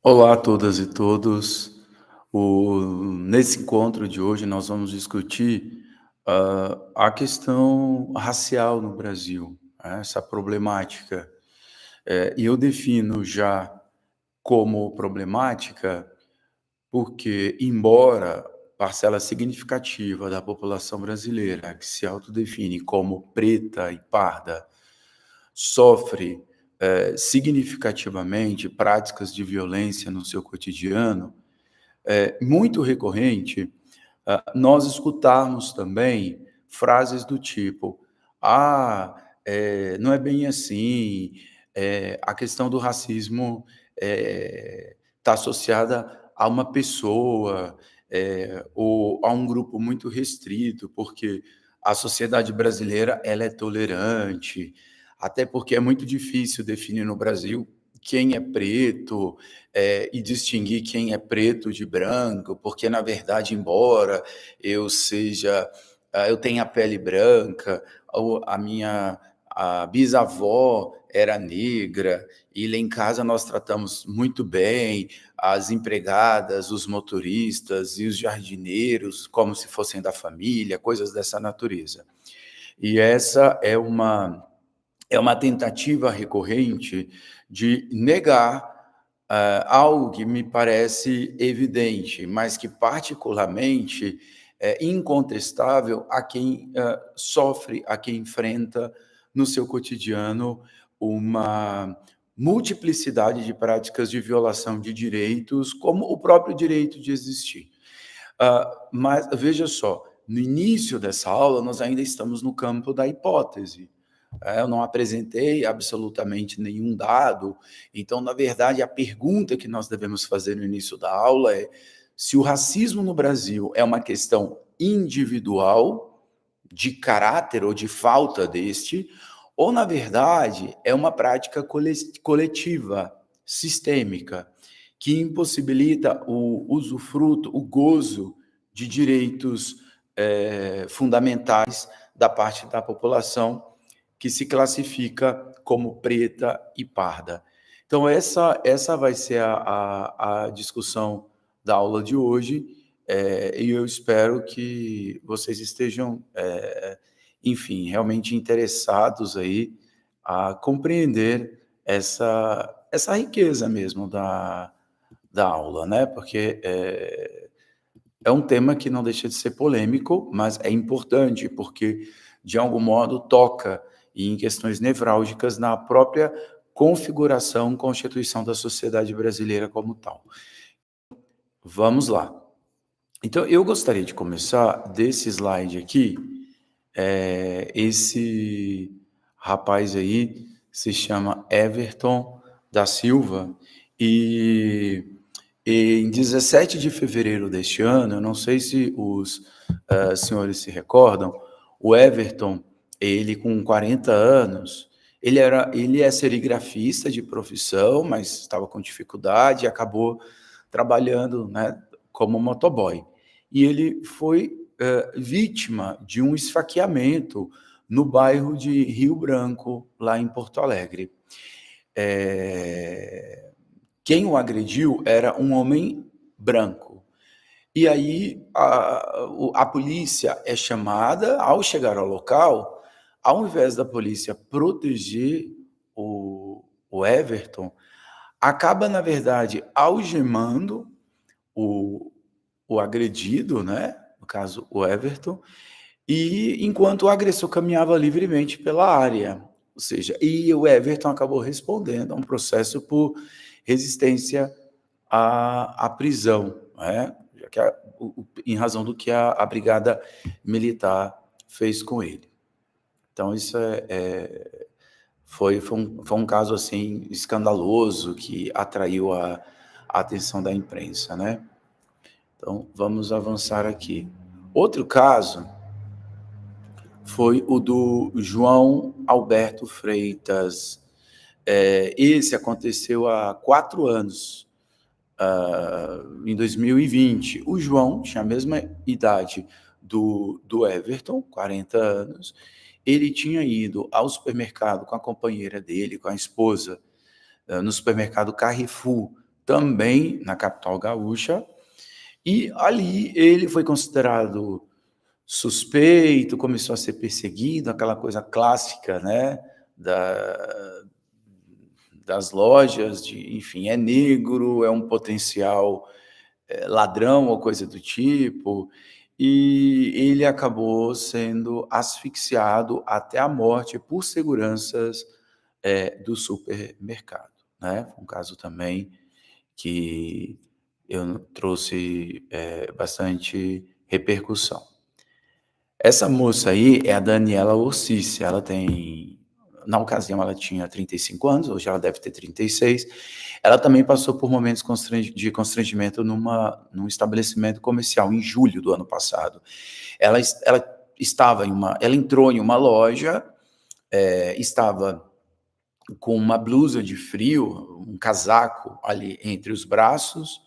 Olá a todas e todos. Nesse encontro de hoje nós vamos discutir a questão racial no Brasil, né, essa problemática. E eu defino já como problemática porque, embora parcela significativa da população brasileira que se autodefine como preta e parda sofre significativamente práticas de violência no seu cotidiano, é muito recorrente, nós escutarmos também frases do tipo: "Ah, não é bem assim, a questão do racismo, está associada a uma pessoa, ou a um grupo muito restrito, porque a sociedade brasileira ela é tolerante, até porque é muito difícil definir no Brasil quem é preto, e distinguir quem é preto de branco, porque na verdade, embora eu seja eu tenha a pele branca, ou a bisavó era negra, e lá em casa nós tratamos muito bem as empregadas, os motoristas e os jardineiros como se fossem da família", coisas dessa natureza. E essa é uma tentativa recorrente de negar, algo que me parece evidente, mas que particularmente é incontestável a quem, sofre, a quem enfrenta no seu cotidiano uma multiplicidade de práticas de violação de direitos, como o próprio direito de existir. Mas veja só, no início dessa aula nós ainda estamos no campo da hipótese. Eu não apresentei absolutamente nenhum dado, então, na verdade, a pergunta que nós devemos fazer no início da aula é: se o racismo no Brasil é uma questão individual, de caráter ou de falta deste, ou, na verdade, é uma prática coletiva, sistêmica, que impossibilita o usufruto, o gozo de direitos fundamentais da parte da população que se classifica como preta e parda. Então essa vai ser a discussão da aula de hoje, e eu espero que vocês estejam, enfim, realmente interessados aí a compreender essa riqueza mesmo da aula, né, porque, é um tema que não deixa de ser polêmico, mas é importante, porque, de algum modo, toca em questões nevrálgicas na própria configuração, constituição da sociedade brasileira como tal. Vamos lá. Então, eu gostaria de começar desse slide aqui. Esse rapaz aí se chama Everton da Silva, e em 17 de fevereiro deste ano, eu não sei se os senhores se recordam, o Everton, ele com 40 anos, ele é serigrafista de profissão, mas estava com dificuldade e acabou trabalhando, né, como motoboy. E ele foi vítima de um esfaqueamento no bairro de Rio Branco, lá em Porto Alegre. Quem o agrediu era um homem branco. E aí a polícia é chamada, ao chegar ao local, ao invés da polícia proteger o Everton, acaba, na verdade, algemando o o agredido, né, no caso o Everton, e enquanto o agressor caminhava livremente pela área, ou seja, e o Everton acabou respondendo a um processo por resistência à prisão, né, já que em razão do que a brigada militar fez com ele. Então isso foi um caso, assim, escandaloso que atraiu a atenção da imprensa, né. Então vamos avançar aqui. Outro caso foi o do João Alberto Freitas. Esse aconteceu há 4 anos, em 2020. O João tinha a mesma idade do Everton, 40 anos. Ele tinha ido ao supermercado com a companheira dele, com a esposa, no supermercado Carrefour, também na capital gaúcha, e ali ele foi considerado suspeito, começou a ser perseguido, aquela coisa clássica, né, da das lojas de, enfim, é negro, é um potencial, ladrão ou coisa do tipo, e ele acabou sendo asfixiado até a morte por seguranças, do supermercado, né. Foi um caso também que eu trouxe, bastante repercussão. Essa moça aí é a Daniela Orsic, ela tem, na ocasião ela tinha 35 anos, hoje ela deve ter 36. Ela também passou por momentos de constrangimento num estabelecimento comercial em julho do ano passado. Ela estava ela entrou em uma loja, estava com uma blusa de frio, um casaco ali entre os braços,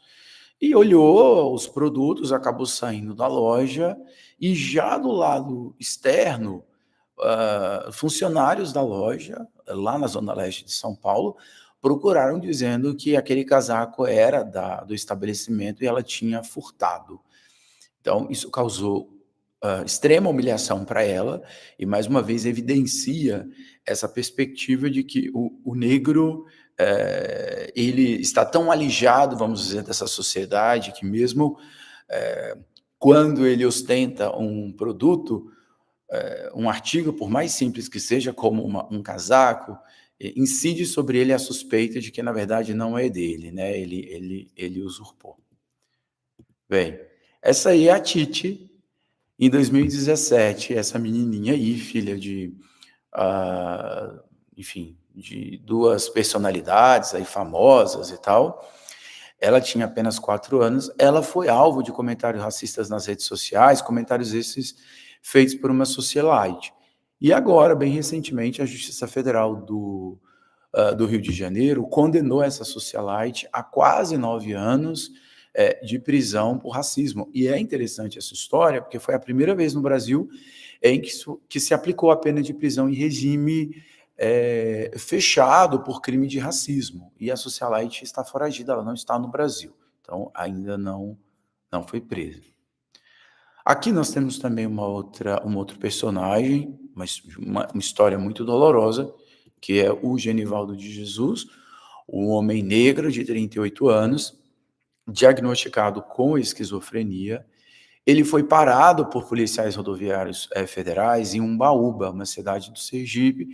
e olhou os produtos, acabou saindo da loja, e já do lado externo, funcionários da loja, lá na zona leste de São Paulo, procuraram dizendo que aquele casaco era do estabelecimento e ela tinha furtado. Então isso causou, extrema humilhação para ela e, mais uma vez, evidencia essa perspectiva de que o negro, ele está tão alijado, vamos dizer, dessa sociedade, que mesmo, quando ele ostenta um produto, um artigo, por mais simples que seja, como um casaco, incide sobre ele a suspeita de que, na verdade, não é dele, né, ele usurpou. Bem, essa aí é a Titi, em 2017, essa menininha aí, filha de, ah, enfim, de 2 personalidades aí famosas e tal, ela tinha apenas 4 anos, ela foi alvo de comentários racistas nas redes sociais, comentários esses feitos por uma socialite. E agora, bem recentemente, a Justiça Federal do Rio de Janeiro condenou essa socialite a quase 9 anos, de prisão por racismo. E é interessante essa história, porque foi a primeira vez no Brasil em que se aplicou a pena de prisão em regime, fechado por crime de racismo. E a socialite está foragida, ela não está no Brasil. Então, ainda não foi presa. Aqui nós temos também um outro personagem, mas uma história muito dolorosa, que é o Genivaldo de Jesus, um homem negro de 38 anos, diagnosticado com esquizofrenia. Ele foi parado por policiais rodoviários, federais em Umbaúba, uma cidade do Sergipe,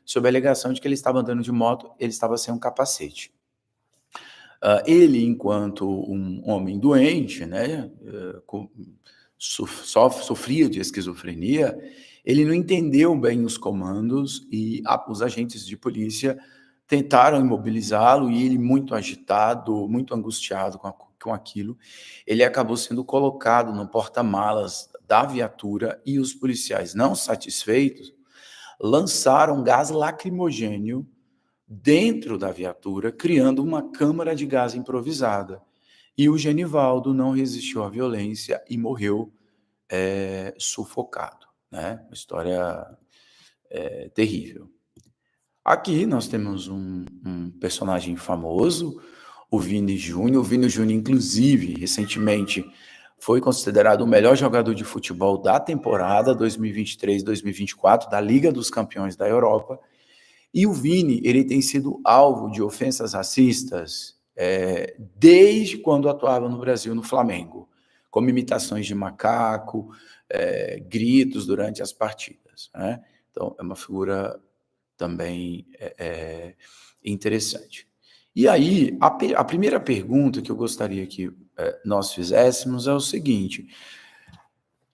sob a alegação de que ele estava andando de moto, ele estava sem um capacete. Ele, enquanto um homem doente, né, sofria de esquizofrenia, ele não entendeu bem os comandos e os agentes de polícia tentaram imobilizá-lo e ele, muito agitado, muito angustiado com aquilo, ele acabou sendo colocado no porta-malas da viatura e os policiais, não satisfeitos, lançaram gás lacrimogênio dentro da viatura, criando uma câmara de gás improvisada. E o Genivaldo não resistiu à violência e morreu, sufocado, né, uma história, terrível. Aqui nós temos um personagem famoso, o Vini Júnior. O Vini Júnior, inclusive, recentemente foi considerado o melhor jogador de futebol da temporada 2023-2024 da Liga dos Campeões da Europa. E o Vini, ele tem sido alvo de ofensas racistas, desde quando atuava no Brasil, no Flamengo, como imitações de macaco, gritos durante as partidas, né. Então é uma figura também interessante. E aí, a primeira pergunta que eu gostaria que, nós fizéssemos é o seguinte: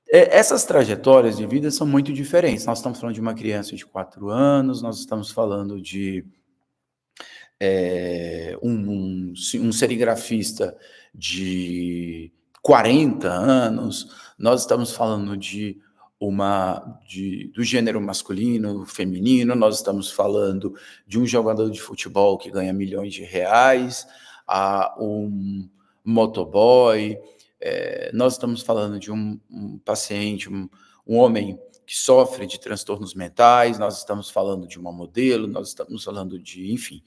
essas trajetórias de vida são muito diferentes. Nós estamos falando de uma criança de 4 anos, nós estamos falando de, um serigrafista de 40 anos, nós estamos falando de do gênero masculino, feminino, nós estamos falando de um jogador de futebol que ganha milhões de reais, a um motoboy, nós estamos falando de um paciente, um homem que sofre de transtornos mentais, nós estamos falando de uma modelo, nós estamos falando de, enfim,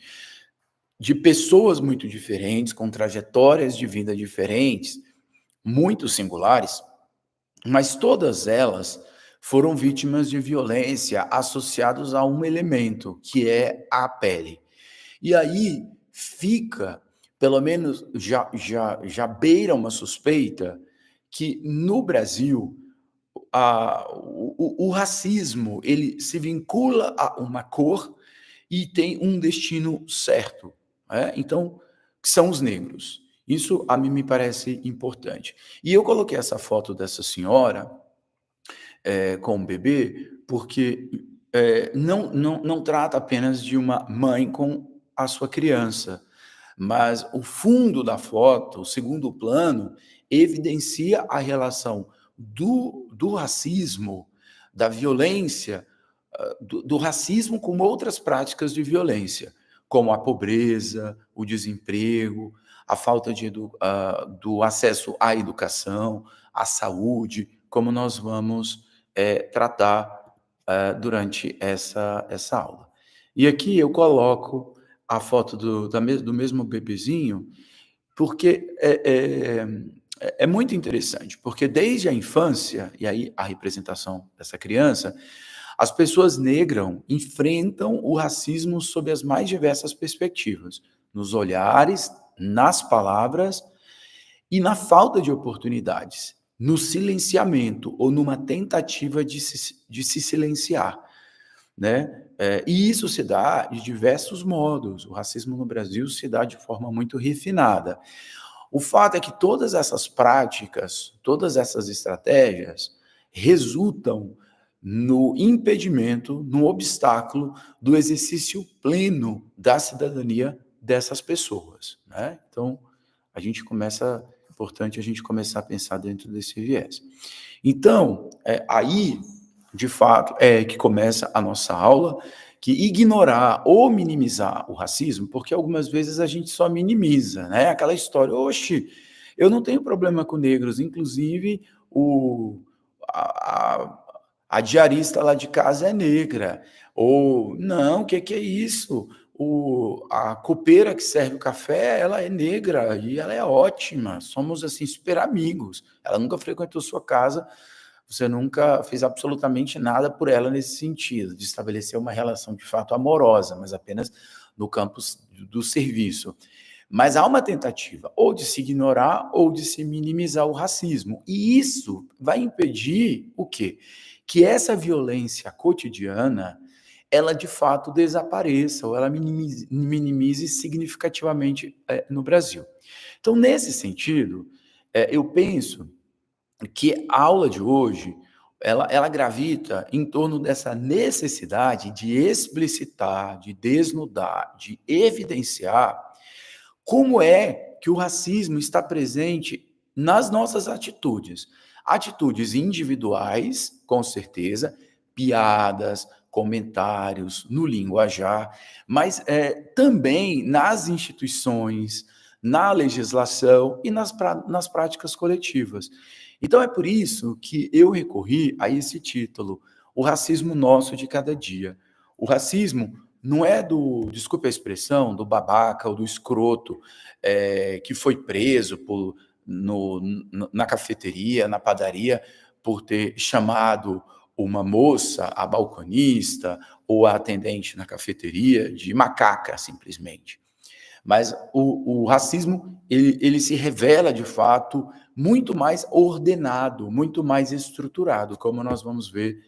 de pessoas muito diferentes, com trajetórias de vida diferentes, muito singulares, mas todas elas foram vítimas de violência associados a um elemento, que é a pele. E aí fica, pelo menos já beira uma suspeita, que no Brasil o racismo ele se vincula a uma cor e tem um destino certo, né? Então, são os negros. Isso a mim me parece importante. E eu coloquei essa foto dessa senhora com o bebê, porque não trata apenas de uma mãe com a sua criança, mas o fundo da foto, o segundo plano, evidencia a relação do racismo, da violência, do racismo com outras práticas de violência, como a pobreza, o desemprego, a falta do acesso à educação, à saúde, como nós vamos tratar durante essa aula. E aqui eu coloco a foto do mesmo bebezinho, porque é muito interessante, porque desde a infância, e aí a representação dessa criança, as pessoas negras enfrentam o racismo sob as mais diversas perspectivas, nos olhares, nas palavras e na falta de oportunidades, no silenciamento ou numa tentativa de se silenciar, né? E isso se dá de diversos modos. O racismo no Brasil se dá de forma muito refinada. O fato é que todas essas práticas, todas essas estratégias resultam no impedimento, no obstáculo do exercício pleno da cidadania dessas pessoas, né? Então, é importante a gente começar a pensar dentro desse viés. Então, aí, de fato, é que começa a nossa aula, que ignorar ou minimizar o racismo, porque algumas vezes a gente só minimiza, né? Aquela história, oxe, eu não tenho problema com negros, inclusive a, a, a diarista lá de casa é negra, ou não, o que é isso? A copeira que serve o café, ela é negra e ela é ótima, somos assim super amigos, ela nunca frequentou sua casa, você nunca fez absolutamente nada por ela nesse sentido, de estabelecer uma relação de fato amorosa, mas apenas no campo do serviço. Mas há uma tentativa ou de se ignorar ou de se minimizar o racismo. E isso vai impedir o quê? Que essa violência cotidiana, ela de fato desapareça ou ela minimize significativamente no Brasil. Então, nesse sentido, eu penso que a aula de hoje, ela gravita em torno dessa necessidade de explicitar, de desnudar, de evidenciar como é que o racismo está presente nas nossas atitudes. Atitudes individuais, com certeza, piadas, comentários, no linguajar, mas também nas instituições, na legislação e nas práticas coletivas. Então é por isso que eu recorri a esse título, O Racismo Nosso de Cada Dia. O racismo não é desculpe a expressão, do babaca ou do escroto que foi preso na cafeteria, na padaria, por ter chamado uma moça, a balconista ou a atendente na cafeteria de macaca, simplesmente. Mas o racismo, ele se revela, de fato, muito mais ordenado, muito mais estruturado, como nós vamos ver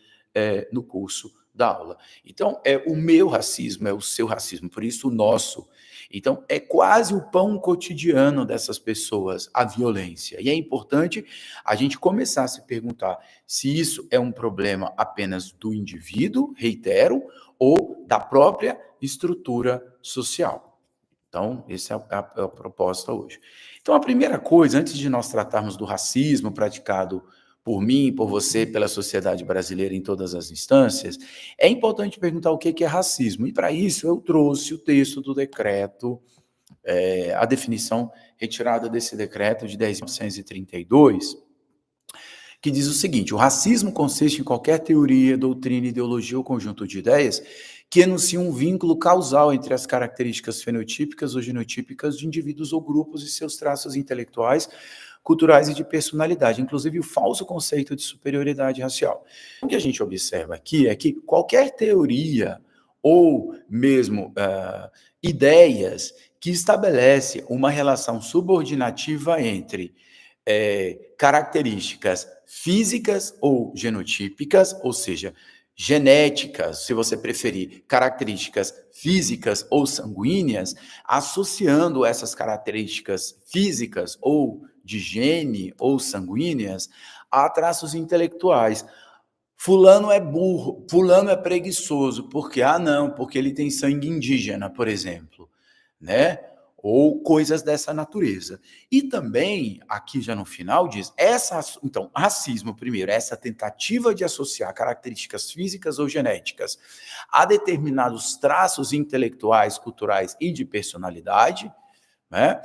no curso da aula. Então, é o meu racismo, é o seu racismo, por isso o nosso. Então, é quase o pão cotidiano dessas pessoas, a violência. E é importante a gente começar a se perguntar se isso é um problema apenas do indivíduo, reitero, ou da própria estrutura social. Então, essa é a proposta hoje. Então, a primeira coisa, antes de nós tratarmos do racismo praticado por mim, por você, pela sociedade brasileira em todas as instâncias, é importante perguntar o que é racismo. E, para isso, eu trouxe o texto do decreto, a definição retirada desse decreto de 10.932, que diz o seguinte: o racismo consiste em qualquer teoria, doutrina, ideologia ou conjunto de ideias que enunciam um vínculo causal entre as características fenotípicas ou genotípicas de indivíduos ou grupos e seus traços intelectuais, culturais e de personalidade, inclusive o falso conceito de superioridade racial. O que a gente observa aqui é que qualquer teoria ou mesmo ideias que estabelece uma relação subordinativa entre características físicas ou genotípicas, ou seja, genéticas, se você preferir, características físicas ou sanguíneas, associando essas características físicas ou de gene ou sanguíneas a traços intelectuais. Fulano é burro, fulano é preguiçoso, porque não, porque ele tem sangue indígena, por exemplo, né? Ou coisas dessa natureza. E também, aqui já no final, diz, então, racismo, primeiro, essa tentativa de associar características físicas ou genéticas a determinados traços intelectuais, culturais e de personalidade, né?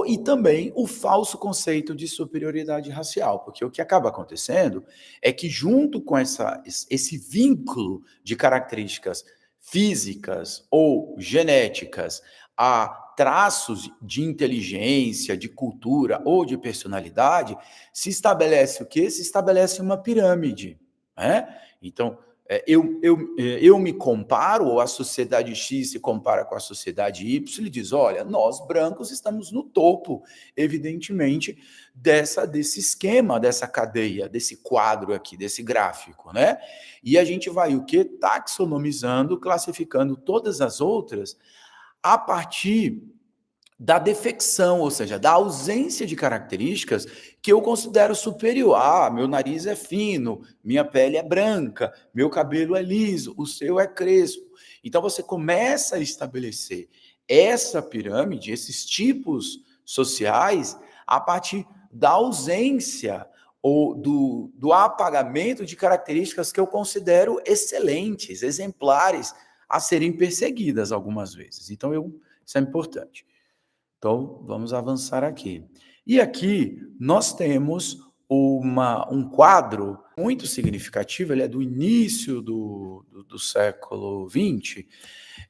E também o falso conceito de superioridade racial, porque o que acaba acontecendo é que, junto com esse vínculo de características físicas ou genéticas a traços de inteligência, de cultura ou de personalidade, se estabelece o quê? Se estabelece uma pirâmide, né? Então, eu me comparo, ou a sociedade X se compara com a sociedade Y e diz, olha, nós brancos estamos no topo, evidentemente, desse esquema, dessa cadeia, desse quadro aqui, desse gráfico, né? E a gente vai o quê? Taxonomizando, classificando todas as outras a partir da defecção, ou seja, da ausência de características que eu considero superior. Meu nariz é fino, minha pele é branca, meu cabelo é liso, o seu é crespo. Então você começa a estabelecer essa pirâmide, esses tipos sociais, a partir da ausência ou do apagamento de características que eu considero excelentes, exemplares, a serem perseguidas algumas vezes. Então, isso é importante. Então, vamos avançar aqui. E aqui nós temos um quadro muito significativo, ele é do início do século XX,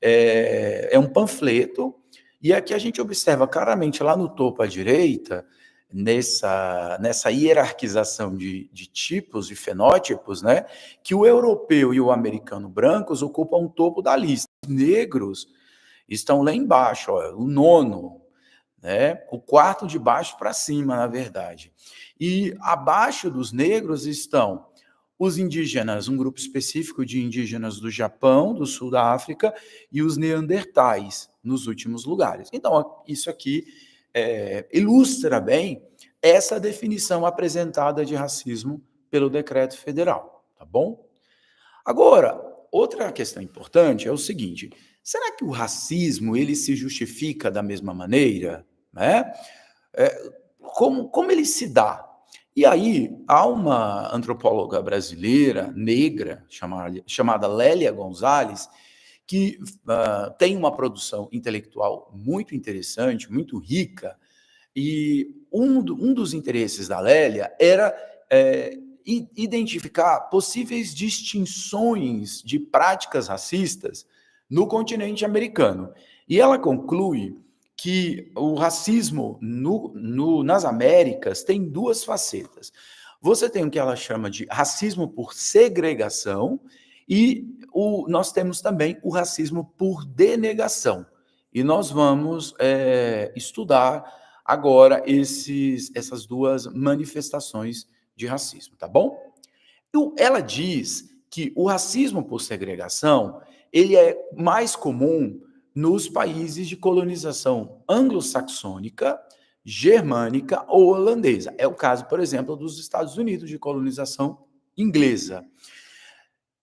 é um panfleto, e aqui a gente observa claramente lá no topo à direita, nessa hierarquização de tipos, de fenótipos, né, que o europeu e o americano brancos ocupam o topo da lista. Os negros estão lá embaixo, ó, o nono, né? O quarto de baixo para cima, na verdade. E abaixo dos negros estão os indígenas, um grupo específico de indígenas do Japão, do sul da África, e os neandertais, nos últimos lugares. Então, isso aqui ilustra bem essa definição apresentada de racismo pelo decreto federal, tá bom? Agora, outra questão importante é o seguinte: será que o racismo ele se justifica da mesma maneira, né? Como ele se dá? E aí há uma antropóloga brasileira negra chamada Lélia Gonzalez que tem uma produção intelectual muito interessante, muito rica, e um dos interesses da Lélia era identificar possíveis distinções de práticas racistas no continente americano. E ela conclui que o racismo nas Américas tem duas facetas. Você tem o que ela chama de racismo por segregação e nós temos também o racismo por denegação. E nós vamos estudar agora essas duas manifestações de racismo, tá bom? Então, ela diz que o racismo por segregação ele é mais comum nos países de colonização anglo-saxônica, germânica ou holandesa. É o caso, por exemplo, dos Estados Unidos de colonização inglesa.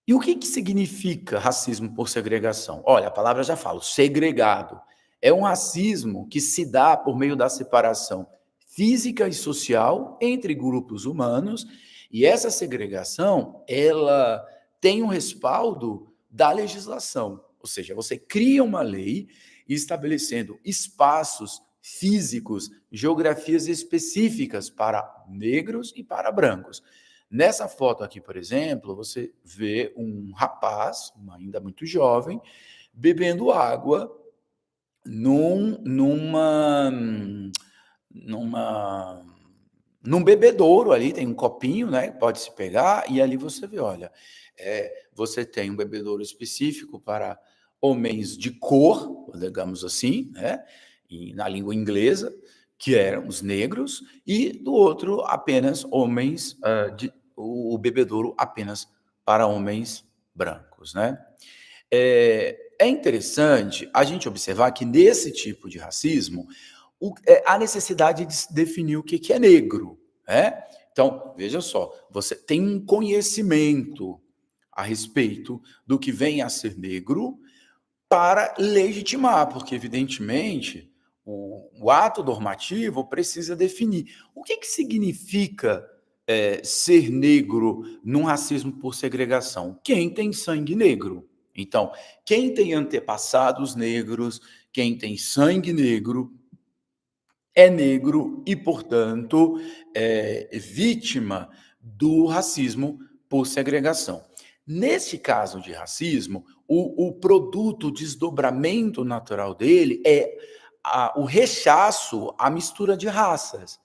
E o que significa racismo por segregação? Olha, a palavra já fala, segregado. É um racismo que se dá por meio da separação física e social entre grupos humanos, e essa segregação, ela tem um respaldo da legislação, ou seja, você cria uma lei estabelecendo espaços físicos, geografias específicas para negros e para brancos. Nessa foto aqui, por exemplo, você vê um rapaz, ainda muito jovem, bebendo água num numa numa num bebedouro ali, tem um copinho, né, pode se pegar, e ali você vê, olha, você tem um bebedouro específico para homens de cor, digamos assim, né, e na língua inglesa, que eram os negros, e do outro apenas homens, o bebedouro apenas para homens brancos, né. É interessante a gente observar que nesse tipo de racismo, a necessidade de se definir o que que é negro, né. Então, veja só, você tem um conhecimento a respeito do que vem a ser negro para legitimar, porque evidentemente o ato normativo precisa definir. O que que significa, ser negro num racismo por segregação? Quem tem sangue negro. Então, quem tem antepassados negros, quem tem sangue negro, é negro e, portanto, é vítima do racismo por segregação. Nesse caso de racismo, o produto, o desdobramento natural dele é o rechaço à mistura de raças.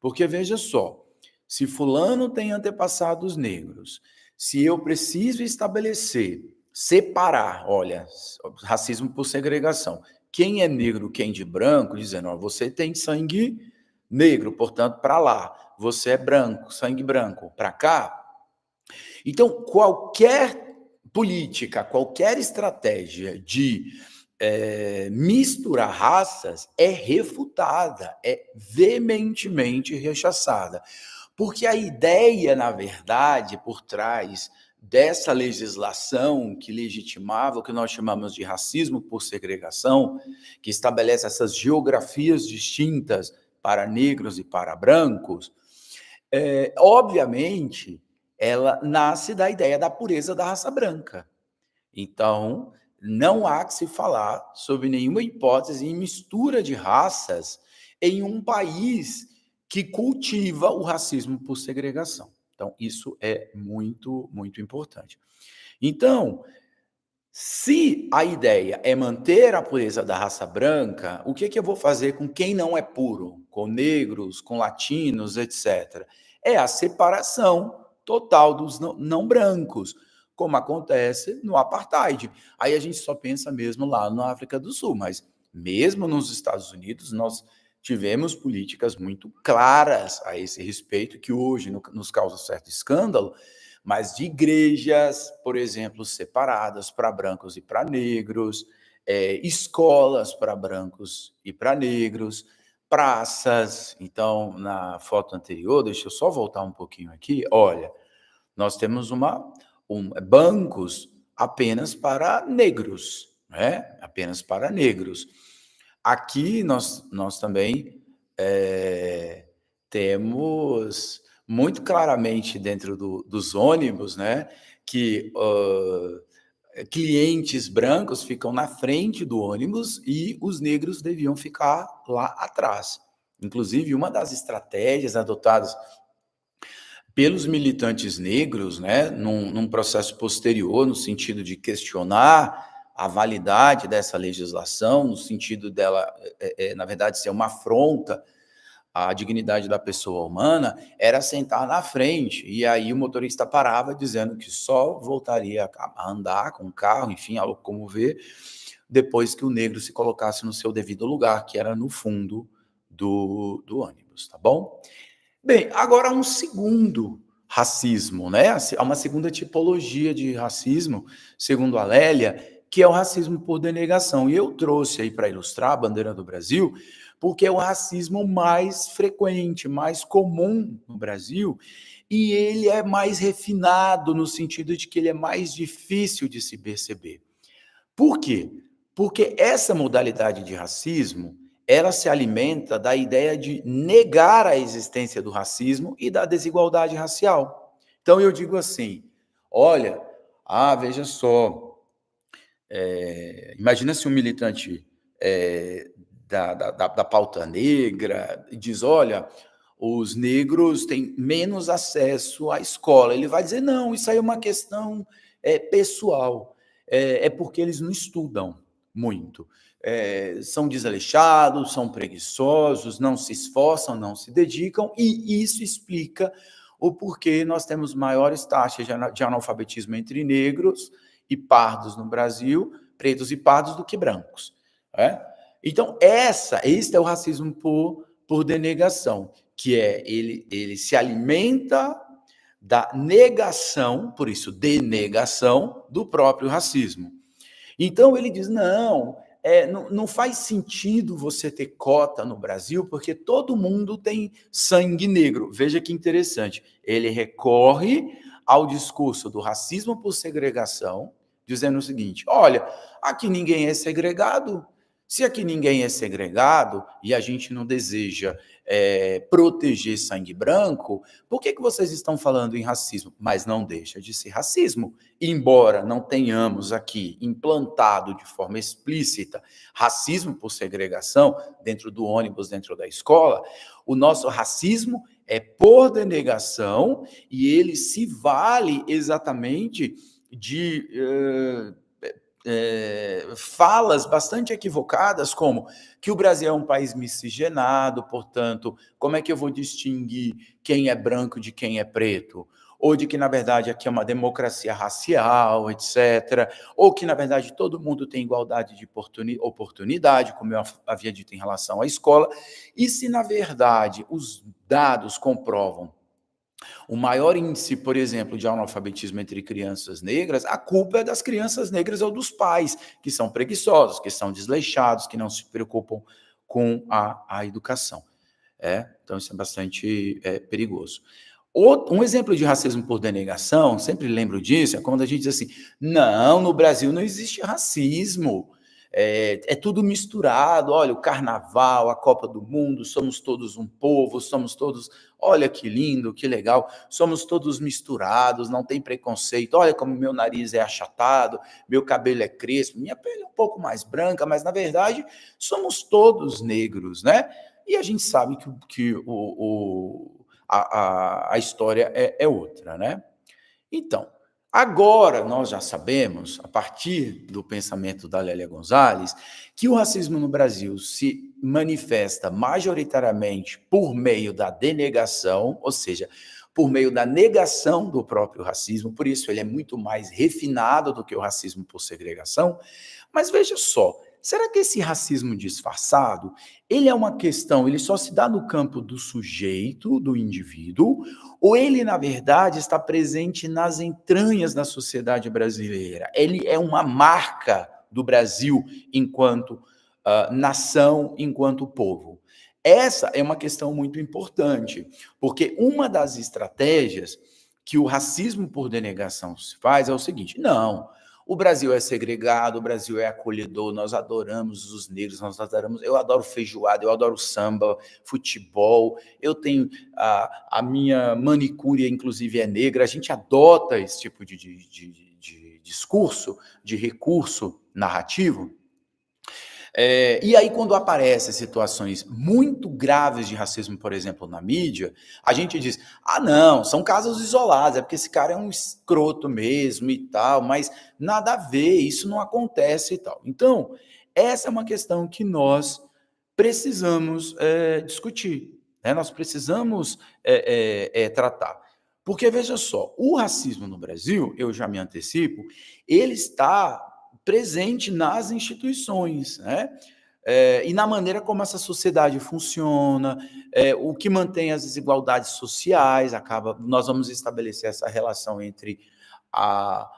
Porque veja só, se fulano tem antepassados negros, se eu preciso estabelecer, separar, olha, racismo por segregação, quem é negro, quem de branco, dizendo: "Ó, você tem sangue negro, portanto, para lá. Você é branco, sangue branco, para cá". Então, qualquer política, qualquer estratégia de, misturar raças é refutada, é veementemente rechaçada. Porque a ideia, na verdade, por trás dessa legislação que legitimava o que nós chamamos de racismo por segregação, que estabelece essas geografias distintas para negros e para brancos, obviamente, ela nasce da ideia da pureza da raça branca. Então, não há que se falar sobre nenhuma hipótese em mistura de raças em um país que cultiva o racismo por segregação. Então, isso é muito, muito importante. Então, se a ideia é manter a pureza da raça branca, o que que eu vou fazer com quem não é puro? Com negros, com latinos, etcétera? É a separação total dos não brancos, como acontece no apartheid. Aí a gente só pensa mesmo lá na África do Sul, mas mesmo nos Estados Unidos nós tivemos políticas muito claras a esse respeito, que hoje nos causa certo escândalo, mas de igrejas, por exemplo, separadas para brancos e para negros, escolas para brancos e para negros, praças. Então, na foto anterior, deixa eu só voltar um pouquinho aqui, olha, nós temos bancos apenas para negros, né, apenas para negros. Aqui nós também, temos muito claramente dentro dos ônibus, né, que, clientes brancos ficam na frente do ônibus e os negros deviam ficar lá atrás. Inclusive, uma das estratégias adotadas pelos militantes negros, né, num processo posterior, no sentido de questionar a validade dessa legislação, no sentido dela, na verdade, ser uma afronta à dignidade da pessoa humana, era sentar na frente. E aí o motorista parava dizendo que só voltaria a andar com o carro, enfim, a locomover, depois que o negro se colocasse no seu devido lugar, que era no fundo do ônibus, tá bom? Bem, agora há um segundo racismo, né, há uma segunda tipologia de racismo, segundo a Lélia, que é o racismo por denegação. E eu trouxe aí para ilustrar a bandeira do Brasil, porque é o racismo mais frequente, mais comum no Brasil, e ele é mais refinado no sentido de que ele é mais difícil de se perceber. Por quê? Porque essa modalidade de racismo, ela se alimenta da ideia de negar a existência do racismo e da desigualdade racial. Então eu digo assim: "Olha, veja só, imagina se um militante, da pauta negra diz: "Olha, os negros têm menos acesso à escola. Ele vai dizer, não, isso aí é uma questão pessoal, é porque eles não estudam muito. São desleixados, são preguiçosos, não se esforçam, não se dedicam, e isso explica o porquê nós temos maiores taxas de analfabetismo entre negros e pardos no Brasil, pretos e pardos, do que brancos. Né? Então, este é o racismo por denegação, que ele se alimenta da negação, por isso, denegação do próprio racismo. Então, ele diz, não faz sentido você ter cota no Brasil, porque todo mundo tem sangue negro. Veja que interessante. Ele recorre ao discurso do racismo por segregação, dizendo o seguinte, olha, aqui ninguém é segregado. Se aqui ninguém é segregado e a gente não deseja proteger sangue branco, por que vocês estão falando em racismo? Mas não deixa de ser racismo. Embora não tenhamos aqui implantado de forma explícita racismo por segregação dentro do ônibus, dentro da escola, o nosso racismo é por denegação e ele se vale exatamente de falas bastante equivocadas, como que o Brasil é um país miscigenado, portanto, como é que eu vou distinguir quem é branco de quem é preto? Ou de que, na verdade, aqui é uma democracia racial, etc. Ou que, na verdade, todo mundo tem igualdade de oportunidade, como eu havia dito em relação à escola. E se, na verdade, os dados comprovam o maior índice, por exemplo, de analfabetismo entre crianças negras, a culpa é das crianças negras ou dos pais, que são preguiçosos, que são desleixados, que não se preocupam com a educação. Então, isso é bastante perigoso. Um exemplo de racismo por denegação, sempre lembro disso, é quando a gente diz assim, não, no Brasil não existe racismo, é tudo misturado, olha, o carnaval, a Copa do Mundo, somos todos um povo, somos todos, olha que lindo, que legal, somos todos misturados, não tem preconceito, olha como meu nariz é achatado, meu cabelo é crespo, minha pele é um pouco mais branca, mas na verdade somos todos negros, né? E a gente sabe que a história é outra, né? Então, agora nós já sabemos, a partir do pensamento da Lélia Gonzalez, que o racismo no Brasil se manifesta majoritariamente por meio da denegação, ou seja, por meio da negação do próprio racismo, por isso ele é muito mais refinado do que o racismo por segregação. Mas veja só, será que esse racismo disfarçado, ele é uma questão, ele só se dá no campo do sujeito, do indivíduo, ou ele, na verdade, está presente nas entranhas da sociedade brasileira? Ele é uma marca do Brasil enquanto nação, enquanto povo. Essa é uma questão muito importante, porque uma das estratégias que o racismo por denegação se faz é o seguinte, não, o Brasil é segregado, o Brasil é acolhedor, nós adoramos os negros, eu adoro feijoada, eu adoro samba, futebol, eu tenho a minha manicure, inclusive, é negra, a gente adota esse tipo de discurso, de recurso narrativo. E aí, quando aparecem situações muito graves de racismo, por exemplo, na mídia, a gente diz, não, são casos isolados, é porque esse cara é um escroto mesmo e tal, mas nada a ver, isso não acontece e tal. Então, essa é uma questão que nós precisamos discutir, né? Nós precisamos tratar. Porque, veja só, o racismo no Brasil, eu já me antecipo, ele está presente nas instituições, né? E na maneira como essa sociedade funciona, o que mantém as desigualdades sociais, nós vamos estabelecer essa relação entre a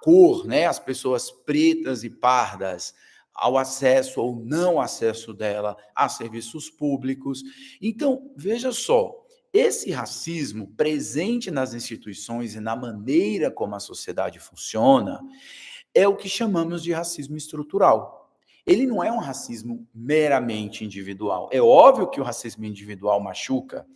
cor, né? As pessoas pretas e pardas, ao acesso ou não acesso dela a serviços públicos. Então, veja só, esse racismo presente nas instituições e na maneira como a sociedade funciona, é o que chamamos de racismo estrutural. Ele não é um racismo meramente individual. É óbvio que o racismo individual machuca,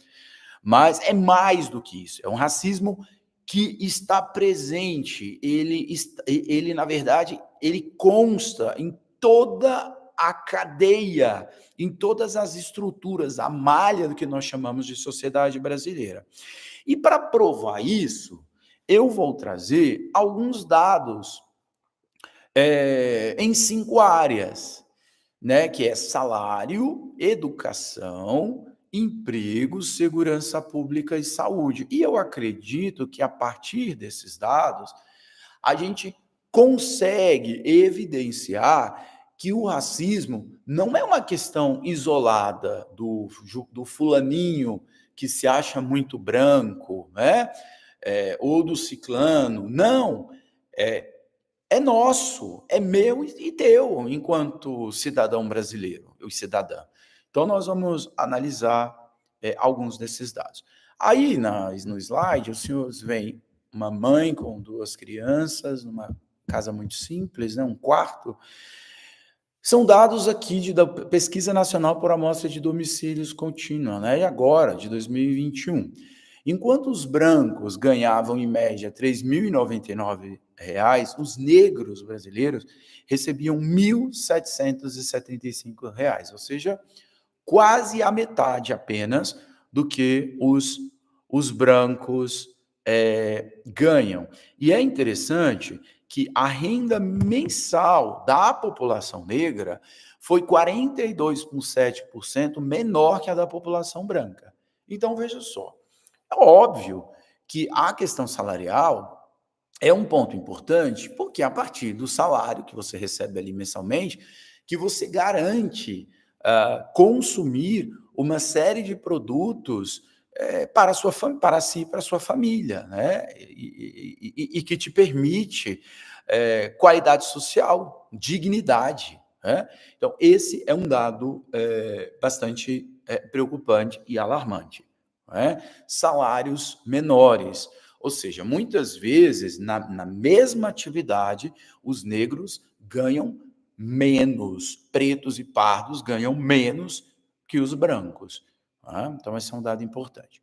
mas é mais do que isso. É um racismo que está presente. Ele na verdade, ele consta em toda a cadeia, em todas as estruturas, a malha do que nós chamamos de sociedade brasileira. E para provar isso, eu vou trazer alguns dados em 5 áreas, né, que é salário, educação, emprego, segurança pública e saúde. E eu acredito que a partir desses dados, a gente consegue evidenciar que o racismo não é uma questão isolada do fulaninho que se acha muito branco, né? Ou do ciclano. Não, é, é nosso, é meu e teu, enquanto cidadão brasileiro e cidadã. Então, nós vamos analisar alguns desses dados. Aí, no slide, os senhores veem uma mãe com 2 crianças, numa casa muito simples, né, um quarto. São dados aqui da Pesquisa Nacional por Amostra de Domicílios Contínua, né, e agora, de 2021. Enquanto os brancos ganhavam, em média, R$ 3.099, os negros brasileiros recebiam R$ 1.775, ou seja, quase a metade apenas do que os brancos ganham. E é interessante que a renda mensal da população negra foi 42,7% menor que a da população branca. Então, veja só, é óbvio que a questão salarial é um ponto importante, porque a partir do salário que você recebe ali mensalmente, que você garante consumir uma série de produtos para si e para a sua família, né? E que te permite qualidade social, dignidade, né? Então, esse é um dado bastante preocupante e alarmante, né? Salários menores, ou seja, muitas vezes, na mesma atividade, os negros ganham menos, pretos e pardos ganham menos que os brancos. Tá? Então, esse é um dado importante.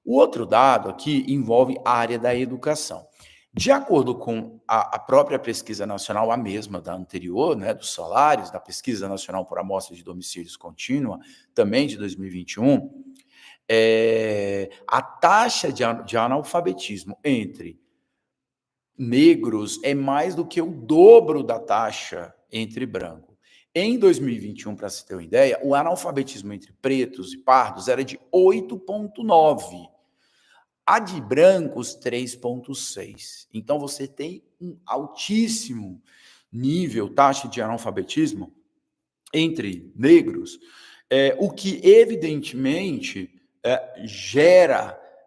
O outro dado aqui envolve a área da educação. De acordo com a própria pesquisa nacional, a mesma da anterior, né, dos salários, da Pesquisa Nacional por Amostra de Domicílios Contínua, também de 2021, a taxa de analfabetismo entre negros é mais do que o dobro da taxa entre branco. Em 2021, para se ter uma ideia, o analfabetismo entre pretos e pardos era de 8,9. A de brancos, 3,6. Então, você tem um altíssimo nível, taxa de analfabetismo entre negros, o que evidentemente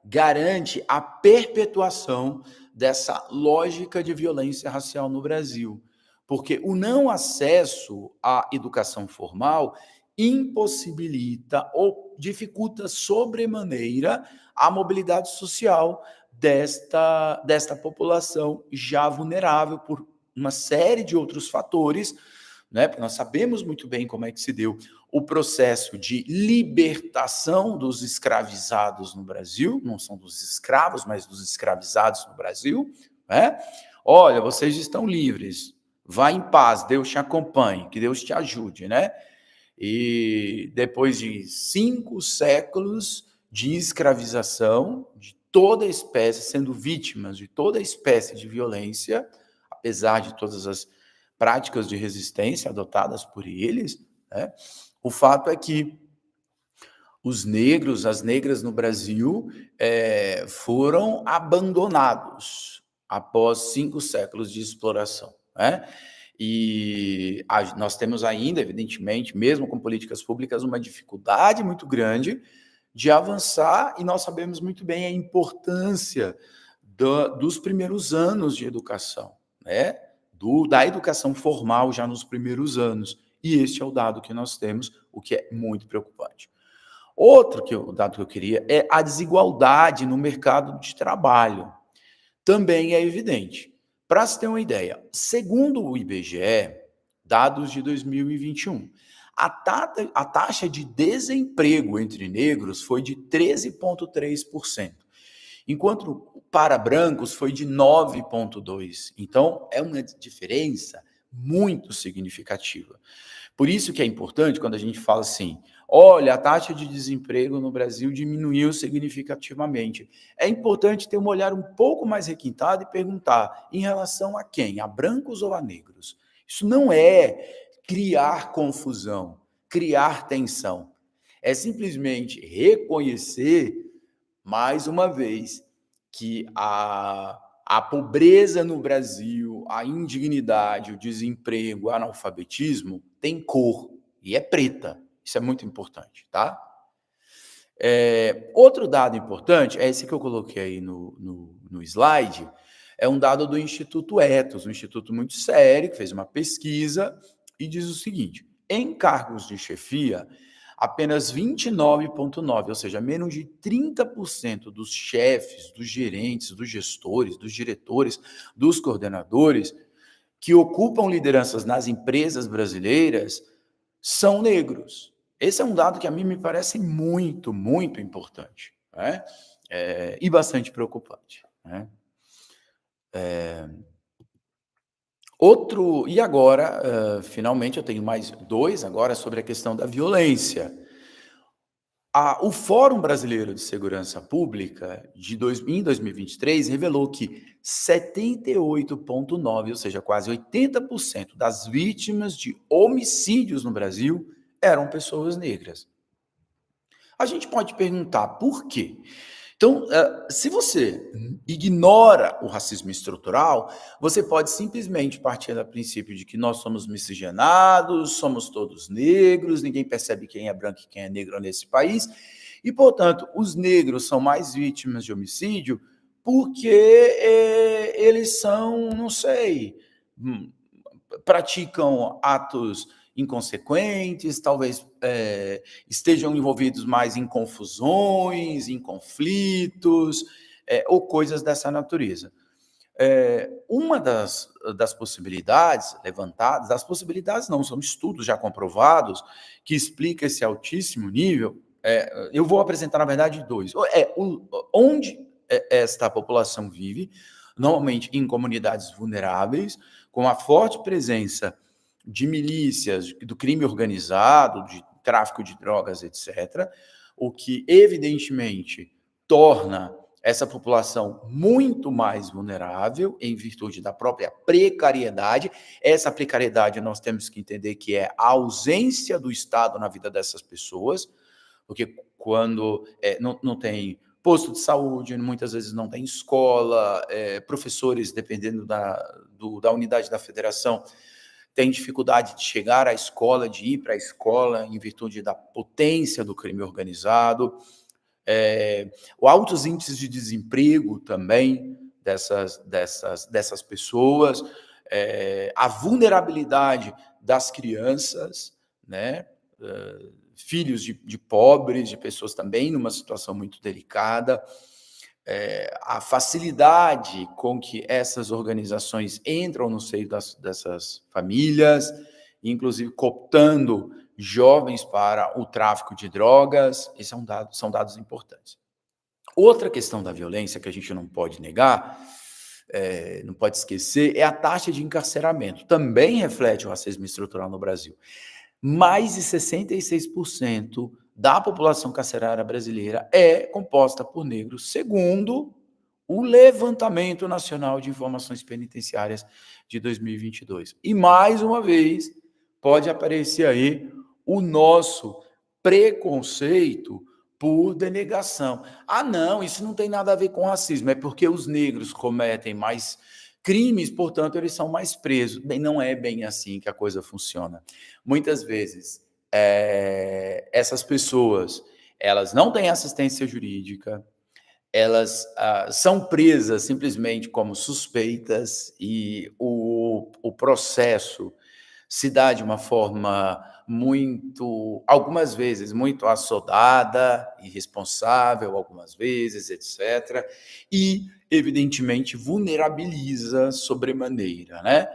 garante a perpetuação dessa lógica de violência racial no Brasil, porque o não acesso à educação formal impossibilita ou dificulta sobremaneira a mobilidade social desta população já vulnerável por uma série de outros fatores, né? Porque nós sabemos muito bem como é que se deu o processo de libertação dos escravizados no Brasil, não são dos escravos, mas dos escravizados no Brasil, né? Olha, vocês estão livres, vá em paz, Deus te acompanhe, que Deus te ajude, né? E depois de 5 séculos de escravização, de toda espécie, sendo vítimas de toda espécie de violência, apesar de todas as práticas de resistência adotadas por eles, né? O fato é que os negros, as negras no Brasil, foram abandonados após 5 séculos de exploração, né? E nós temos ainda, evidentemente, mesmo com políticas públicas, uma dificuldade muito grande de avançar, e nós sabemos muito bem a importância dos primeiros anos de educação, né? Da educação formal já nos primeiros anos. E este é o dado que nós temos, o que é muito preocupante. O dado que eu queria é a desigualdade no mercado de trabalho. Também é evidente. Para se ter uma ideia, segundo o IBGE, dados de 2021, a taxa de desemprego entre negros foi de 13,3%, enquanto para brancos foi de 9,2%. Então, é uma diferença muito significativa. Por isso que é importante quando a gente fala assim: olha, a taxa de desemprego no Brasil diminuiu significativamente. É importante ter um olhar um pouco mais requintado e perguntar: em relação a quem? A brancos ou a negros? Isso não é criar confusão, criar tensão. É simplesmente reconhecer, mais uma vez, que a pobreza no Brasil, a indignidade, o desemprego, o analfabetismo tem cor e é preta. Isso é muito importante, tá? Outro dado importante é esse que eu coloquei aí no slide, é um dado do Instituto Ethos, um instituto muito sério, que fez uma pesquisa e diz o seguinte: em cargos de chefia, apenas 29,9%, ou seja, menos de 30% dos chefes, dos gerentes, dos gestores, dos diretores, dos coordenadores que ocupam lideranças nas empresas brasileiras são negros. Esse é um dado que a mim me parece muito, muito importante, né? E bastante preocupante, né? E agora, finalmente, eu tenho mais dois agora sobre a questão da violência. O Fórum Brasileiro de Segurança Pública, em 2023, revelou que 78,9%, ou seja, quase 80% das vítimas de homicídios no Brasil eram pessoas negras. A gente pode perguntar por quê? Então, se você ignora o racismo estrutural, você pode simplesmente partir do princípio de que nós somos miscigenados, somos todos negros, ninguém percebe quem é branco e quem é negro nesse país, e, portanto, os negros são mais vítimas de homicídio porque eles são, não sei, praticam atos inconsequentes, talvez estejam envolvidos mais em confusões, em conflitos, ou coisas dessa natureza. Uma das possibilidades levantadas, das possibilidades não, são estudos já comprovados, que explica esse altíssimo nível, eu vou apresentar, na verdade, dois. Onde esta população vive, normalmente em comunidades vulneráveis, com a forte presença de milícias, do crime organizado, de tráfico de drogas, etc., o que evidentemente torna essa população muito mais vulnerável em virtude da própria precariedade. Essa precariedade nós temos que entender que é a ausência do Estado na vida dessas pessoas, porque quando não tem posto de saúde, muitas vezes não tem escola, professores, dependendo da unidade da federação, tem dificuldade de chegar à escola, de ir para a escola, em virtude da potência do crime organizado. O altos índices de desemprego também dessas pessoas, a vulnerabilidade das crianças, né? Filhos de pobres, de pessoas também numa situação muito delicada, a facilidade com que essas organizações entram no seio dessas famílias, inclusive cooptando jovens para o tráfico de drogas. Esses são dados importantes. Outra questão da violência que a gente não pode negar, não pode esquecer, é a taxa de encarceramento. Também reflete o racismo estrutural no Brasil. Mais de 66% da população carcerária brasileira é composta por negros, segundo o Levantamento Nacional de Informações Penitenciárias de 2022. E, mais uma vez, pode aparecer aí o nosso preconceito por denegação. Não, isso não tem nada a ver com racismo, é porque os negros cometem mais crimes, portanto, eles são mais presos. Bem, não é bem assim que a coisa funciona. Muitas vezes, essas pessoas, elas não têm assistência jurídica, elas são presas simplesmente como suspeitas e o processo se dá de uma forma algumas vezes, muito assodada, irresponsável, algumas vezes, etc. E, evidentemente, vulnerabiliza sobremaneira, né?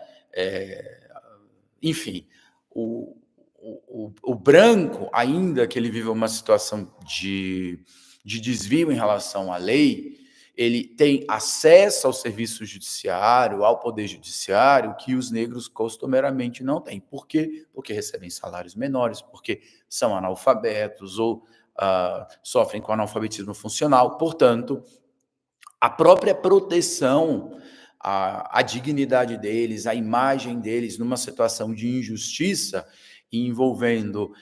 Enfim, o branco, ainda que ele viva uma situação de desvio em relação à lei, ele tem acesso ao serviço judiciário, ao poder judiciário, que os negros costumeiramente não têm. Por quê? Porque recebem salários menores, porque são analfabetos ou sofrem com analfabetismo funcional. Portanto, a própria proteção à dignidade deles, à imagem deles numa situação de injustiça envolvendo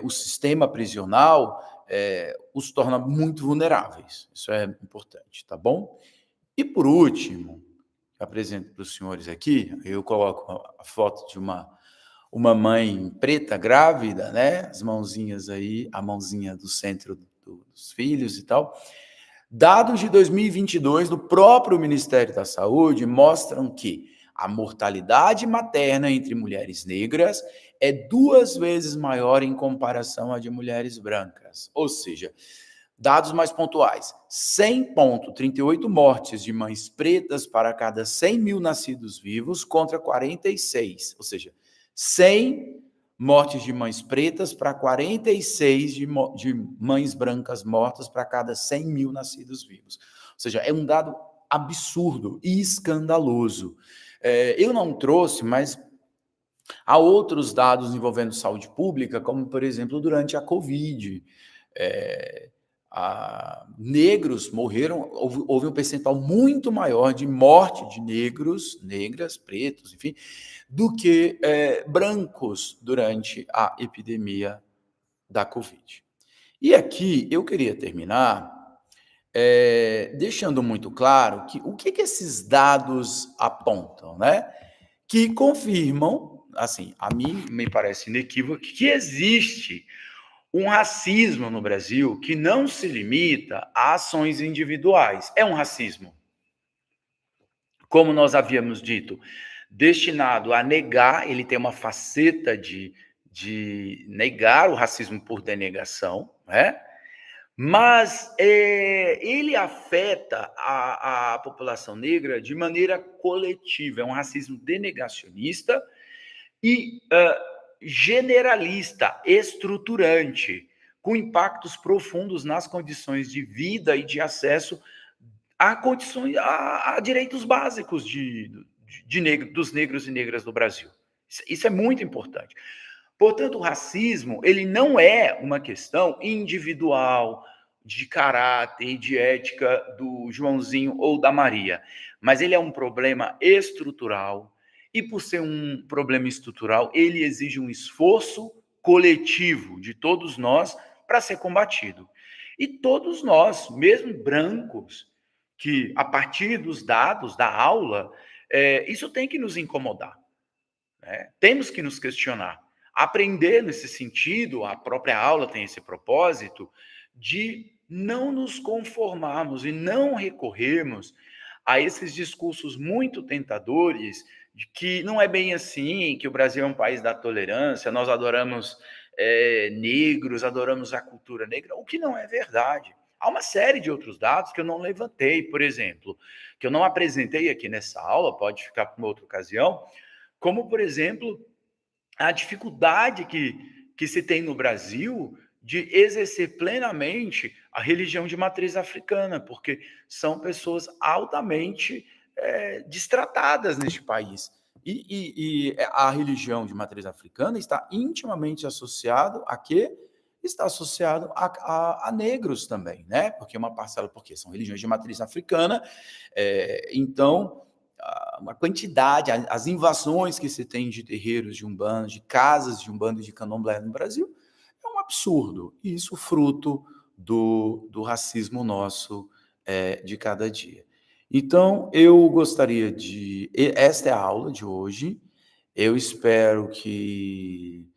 o sistema prisional, os torna muito vulneráveis. Isso é importante, tá bom? E por último, apresento para os senhores aqui, eu coloco a foto de uma mãe preta grávida, né? As mãozinhas aí, a mãozinha do centro dos filhos e tal. Dados de 2022 do próprio Ministério da Saúde mostram que a mortalidade materna entre mulheres negras é 2 vezes maior em comparação à de mulheres brancas. Ou seja, dados mais pontuais: 100,38 mortes de mães pretas para cada 100 mil nascidos vivos contra 46. Ou seja, 100 mortes de mães pretas para 46 de mães brancas mortas para cada 100 mil nascidos vivos. Ou seja, é um dado absurdo e escandaloso. Eu não trouxe, mas há outros dados envolvendo saúde pública, como, por exemplo, durante a Covid. Negros morreram, houve um percentual muito maior de morte de negros, negras, pretos, enfim, do que brancos durante a epidemia da Covid. E aqui eu queria terminar deixando muito claro que o que esses dados apontam, né? Que confirmam, assim, a mim me parece inequívoco, que existe um racismo no Brasil que não se limita a ações individuais. É um racismo, como nós havíamos dito, destinado a negar, ele tem uma faceta de negar o racismo por denegação, né? Mas ele afeta a população negra de maneira coletiva, é um racismo denegacionista e generalista, estruturante, com impactos profundos nas condições de vida e de acesso a condições, a direitos básicos dos negros e negras do Brasil. Isso é muito importante. Portanto, o racismo, ele não é uma questão individual, de caráter e de ética do Joãozinho ou da Maria, mas ele é um problema estrutural, e por ser um problema estrutural, ele exige um esforço coletivo de todos nós para ser combatido. E todos nós, mesmo brancos, que a partir dos dados da aula, isso tem que nos incomodar, né? Temos que nos questionar. Aprender nesse sentido, a própria aula tem esse propósito de não nos conformarmos e não recorrermos a esses discursos muito tentadores de que não é bem assim, que o Brasil é um país da tolerância, nós adoramos negros, adoramos a cultura negra, o que não é verdade. Há uma série de outros dados que eu não levantei, por exemplo, que eu não apresentei aqui nessa aula, pode ficar para uma outra ocasião, como, por exemplo, a dificuldade que se tem no Brasil de exercer plenamente a religião de matriz africana, porque são pessoas altamente destratadas neste país. E a religião de matriz africana está intimamente associado a quê? Está associado a negros também, né? Porque uma parcela, porque são religiões de matriz africana, então uma quantidade, as invasões que se tem de terreiros de Umbanda, de casas de Umbanda e de Candomblé no Brasil, é um absurdo. E isso fruto do racismo nosso de cada dia. Então, eu gostaria esta é a aula de hoje, eu espero que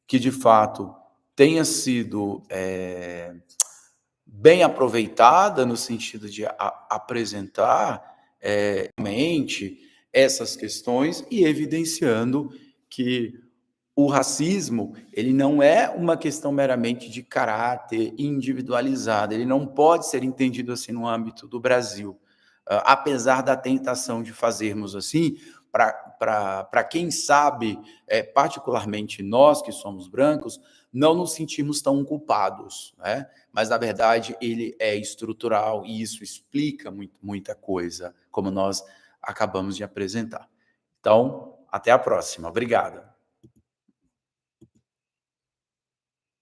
de fato tenha sido bem aproveitada no sentido de apresentar realmente essas questões e evidenciando que o racismo, ele não é uma questão meramente de caráter individualizado, ele não pode ser entendido assim no âmbito do Brasil, apesar da tentação de fazermos assim, para quem sabe, particularmente nós que somos brancos, não nos sentimos tão culpados, né? Mas na verdade ele é estrutural e isso explica muita coisa, como nós acabamos de apresentar. Então, até a próxima. Obrigado.